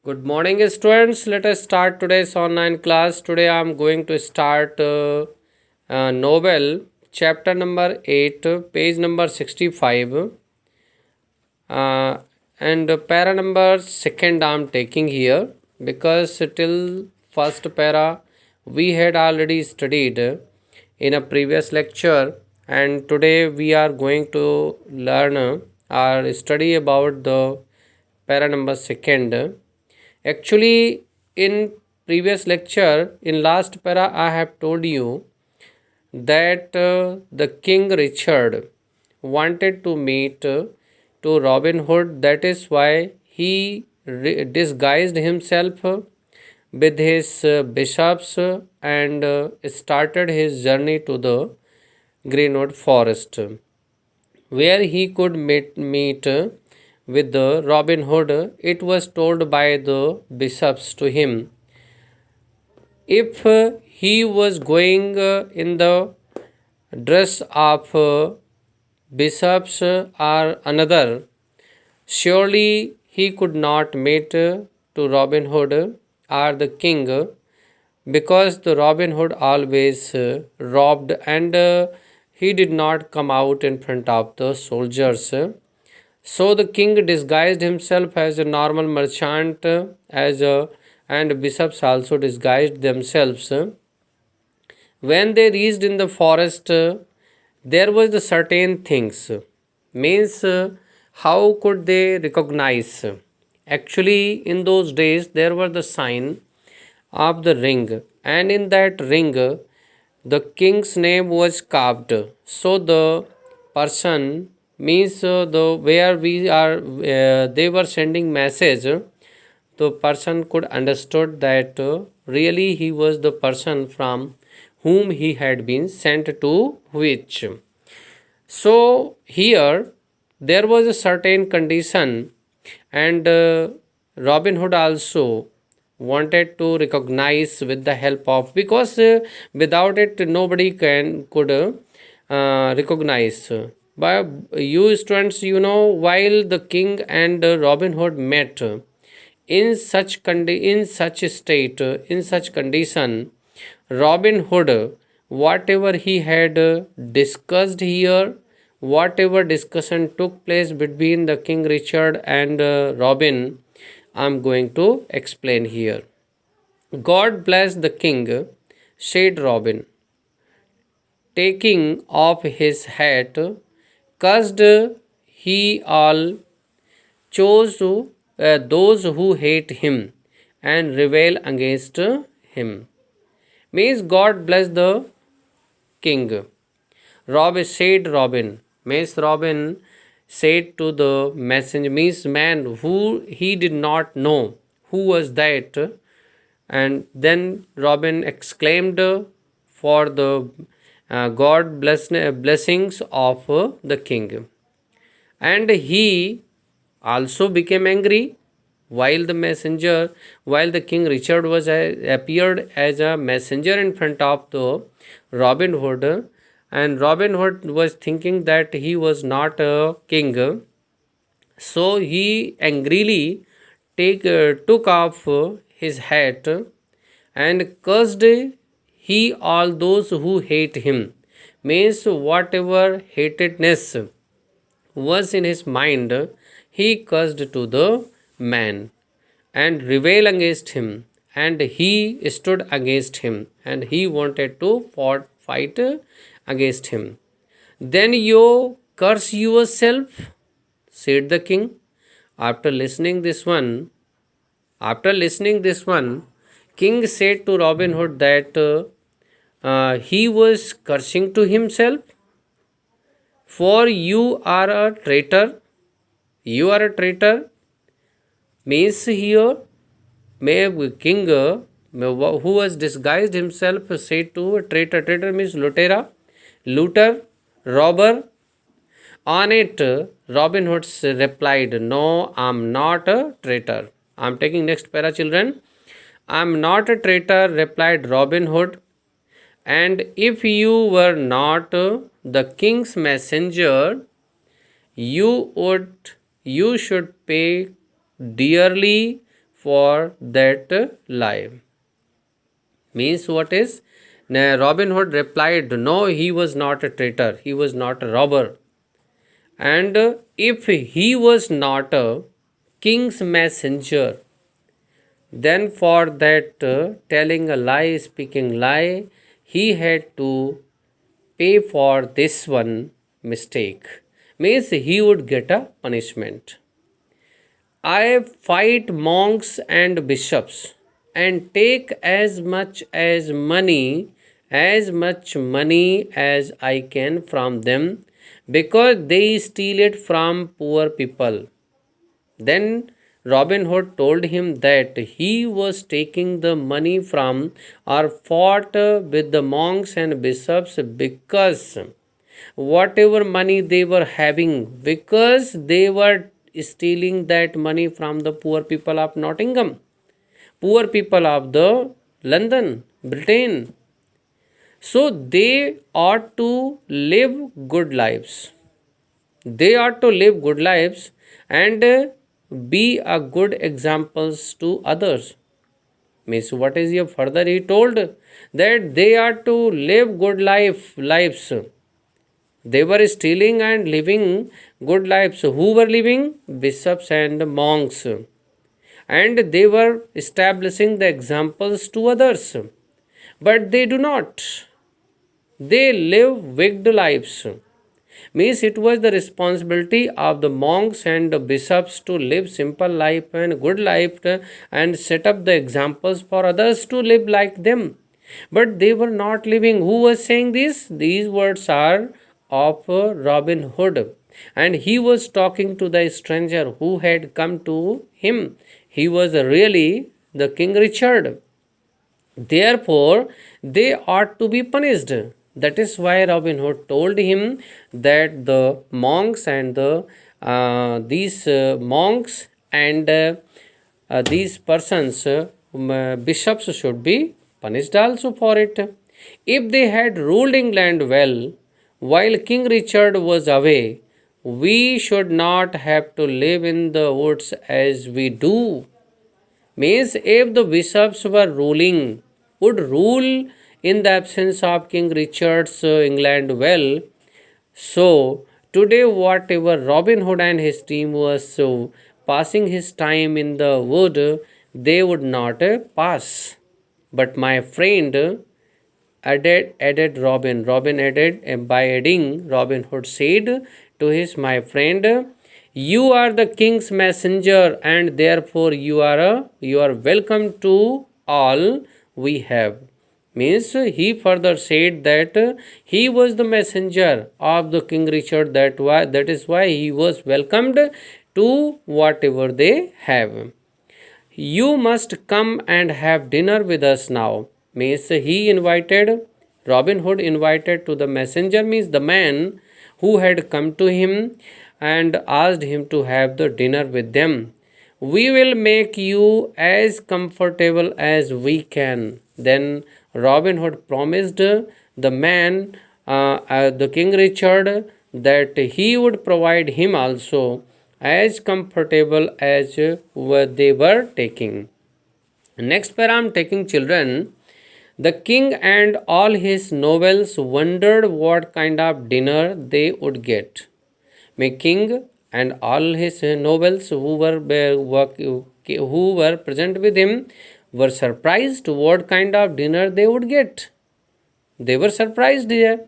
Good morning, students. Let us start today's online class. Today I am going to start novel chapter number 8, page number 65, and para number second I am taking here because till first para we had already studied in a previous lecture, and today we are going to learn or study about the para number second. Actually, in previous lecture, in last para, I have told you that the King Richard wanted to meet to Robin Hood. That is why he disguised himself with his bishops and started his journey to the Greenwood Forest, where he could meet with the Robin Hood. It was told by the bishops to him if he was going in the dress of bishops or another, surely he could not meet to Robin Hood or the king, because the Robin Hood always robbed and he did not come out in front of the soldiers. So the king disguised himself as a normal merchant, as a and bishops also disguised themselves. When they reached in the forest, there was the certain things. Means how could they recognize? Actually, in those days there was the sign of the ring, and in that ring the king's name was carved. So the person means the where we are they were sending message, the person could understood that really he was the person from whom he had been sent to which. So here there was a certain condition, and Robin Hood also wanted to recognize with the help of, because without it nobody could recognize. But you students, while the king and Robin Hood met in such state, in such condition, Robin Hood, whatever he had discussed here, whatever discussion took place between the King Richard and Robin, I am going to explain here. God bless the king, said Robin, taking off his hat, cursed he all chose those who hate him and rebel against him. Means God bless the king. Robin said Robin. Means Robin said to the messenger, means man who he did not know who was that. And then Robin exclaimed for the blessings of the king. And he also became angry while the king Richard was appeared as a messenger in front of the Robin Hood, and Robin Hood was thinking that he was not a king, so he angrily took off his hat and cursed he all those who hate him. Means whatever hatedness was in his mind, he cursed to the man and rebelled against him, and he stood against him, and he wanted to fight against him. Then you curse yourself, said the king. After listening this one, king said to Robin Hood that he was cursing to himself, for you are a traitor. You are a traitor. Means here, may king who was disguised himself said to a traitor. Traitor means lutera, looter, robber. On it, Robin Hood replied, "No, I'm not a traitor." I'm taking next para, children. I'm not a traitor, replied Robin Hood. And if you were not the king's messenger, you should pay dearly for that lie. Means what is? Robin Hood replied, no, he was not a traitor, he was not a robber. And if he was not a king's messenger, then for that telling a lie, speaking lie, he had to pay for this one mistake. Means he would get a punishment. I fight monks and bishops and take as much money as I can from them because they steal it from poor people. Then Robin Hood told him that he was taking the money from or fought with the monks and bishops because whatever money they were having, because they were stealing that money from the poor people of Nottingham, poor people of the London, Britain. So they ought to live good lives. They ought to live good lives and be a good examples to others. Means what is here further he told that they are to live good lives. They were stealing and living good lives. Who were living? Bishops and monks. And they were establishing the examples to others. But they do not. They live wicked lives. Means it was the responsibility of the monks and the bishops to live simple life and good life and set up the examples for others to live like them. But they were not living. Who was saying this? These words are of Robin Hood. And he was talking to the stranger who had come to him. He was really the King Richard. Therefore, they ought to be punished. That is why Robin Hood told him that the monks and these monks and these persons, bishops, should be punished also for it. If they had ruled England well while King Richard was away, we should not have to live in the woods as we do. Means if the bishops were ruling, would rule in the absence of King Richard's England well, so today whatever Robin Hood and his team was passing his time in the wood, they would not pass. But my friend added Robin added, and by adding, Robin Hood said to his my friend, you are the king's messenger, and therefore you are welcome to all we have. Means he further said that he was the messenger of the King Richard, that is why he was welcomed to whatever they have. You must come and have dinner with us now. Means he invited, Robin Hood invited to the messenger, means the man who had come to him and asked him to have the dinner with them. We will make you as comfortable as we can. Then Robin Hood promised the man, the King Richard, that he would provide him also as comfortable as what they were taking. Next para I am taking children. The king and all his nobles wondered what kind of dinner they would get. May king and all his nobles who were present with him were surprised what kind of dinner they would get. They were surprised here.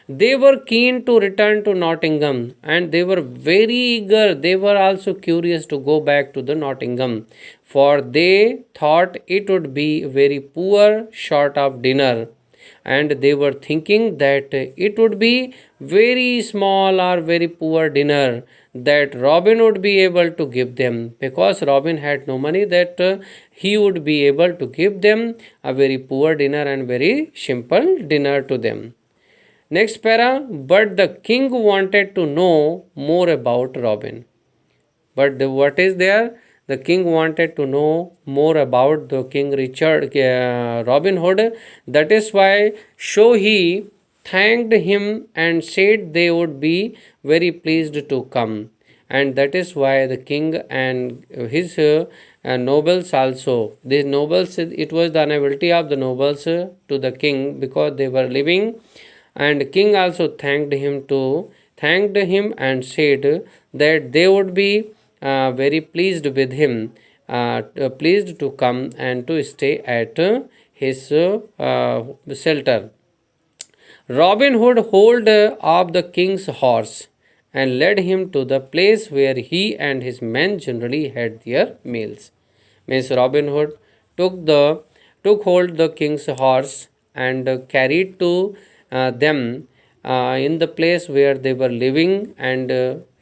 They were keen to return to Nottingham and they were very eager. They were also curious to go back to the Nottingham, for they thought it would be very poor short of dinner, and they were thinking that it would be very small or very poor dinner that Robin would be able to give them, because Robin had no money, that he would be able to give them a very poor dinner and very simple dinner to them. Next para, but the king wanted to know more about Robin. But what is there? The king wanted to know more about the King Richard, Robin Hood. That is why he thanked him and said they would be very pleased to come. And that is why the king and his nobles also. These nobles, it was the inability of the nobles to the king because they were living, and king also thanked him and said that they would be very pleased with him, pleased to come and to stay at his shelter. Robin Hood hold of the king's horse and led him to the place where he and his men generally had their meals. Means Robin Hood took hold the king's horse and carried to them in the place where they were living, and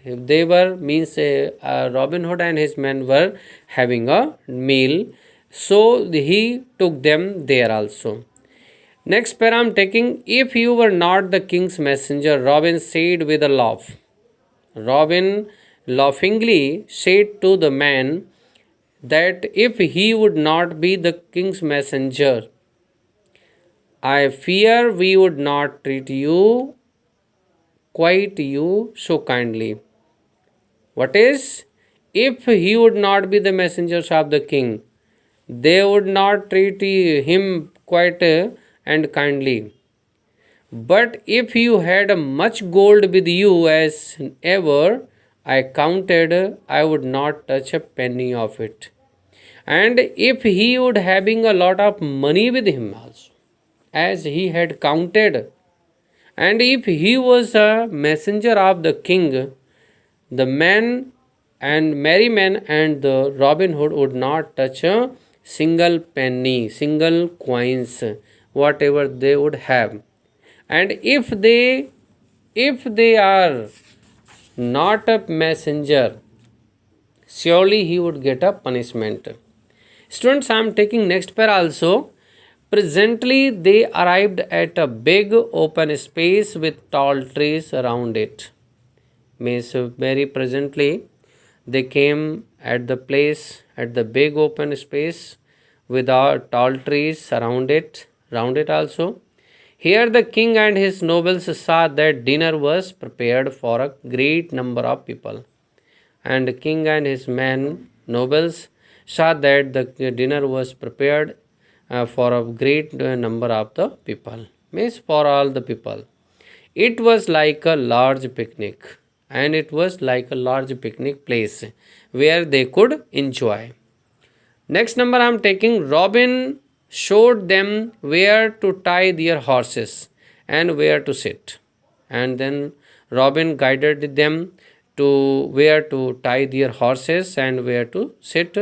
they were means Robin Hood and his men were having a meal, so he took them there also. Next pair I'm taking, if you were not the king's messenger, Robin said with a laugh. Robin laughingly said to the man that if he would not be the king's messenger, I fear we would not treat you quite you so kindly. What is? If he would not be the messengers of the king, they would not treat him quite and kindly. But if you had much gold with you as ever I counted, I would not touch a penny of it. And if he would having a lot of money with him also, as he had counted, and if he was a messenger of the king, the men and merry men and the Robin Hood would not touch a single penny, single coins, whatever they would have. And if they are not a messenger, surely he would get a punishment. Students, I am taking next pair also. Presently, they arrived at a big open space with tall trees around it. Means very presently, they came at the place at the big open space with tall trees around it also. Here the king and his nobles saw that dinner was prepared for a great number of people. And the king and his men, nobles, saw that the dinner was prepared for a great number of the people. Means for all the people. It was like a large picnic, and it was like a large picnic place where they could enjoy. Next number I am taking, Robin showed them where to tie their horses and where to sit. And then Robin guided them to where to tie their horses and where to sit.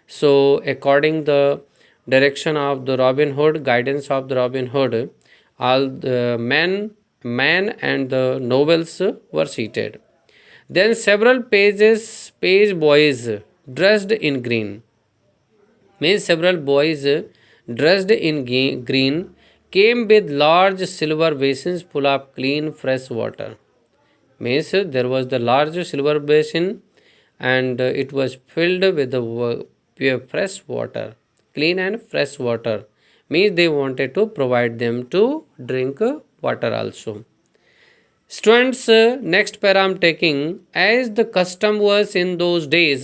So according the direction of the Robin Hood, guidance of the Robin Hood, all the men and the nobles were seated. Then several page boys dressed in green, means several boys dressed in green came with large silver basins full of clean fresh water. Means there was the large silver basin, and it was filled with the pure fresh water, clean and fresh water. Means they wanted to provide them to drink water also. Students, next pair I am taking, as the custom was in those days,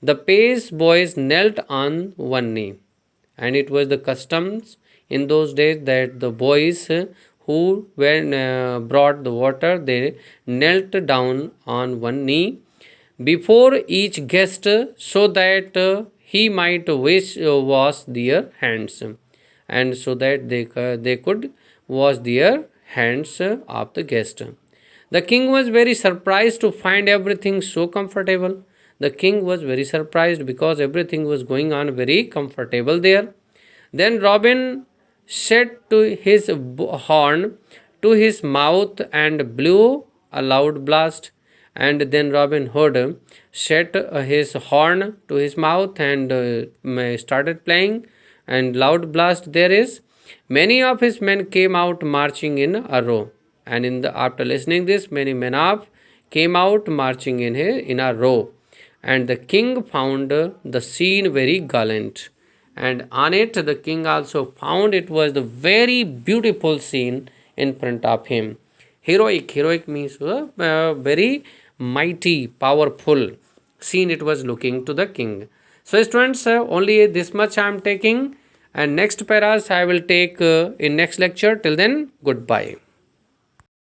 the page boys knelt on one knee, and it was the customs in those days that the boys who when brought the water, they knelt down on one knee before each guest so that he might wash their hands, and so that they could wash their hands of the guest. The king was very surprised to find everything so comfortable. The king was very surprised because everything was going on very comfortable there. Then Robin set to his horn to his mouth and blew a loud blast. And then Robin Hood set his horn to his mouth and started playing, and loud blast there is. Many of his men came out marching in a row, and after listening this, many men of came out marching in a row, and the king found the scene very gallant, and on it the king also found it was the very beautiful scene in front of him. Heroic means very mighty, powerful scene it was looking to the king. So students, only this much I am taking, and next paras I will take in next lecture. Till then, goodbye.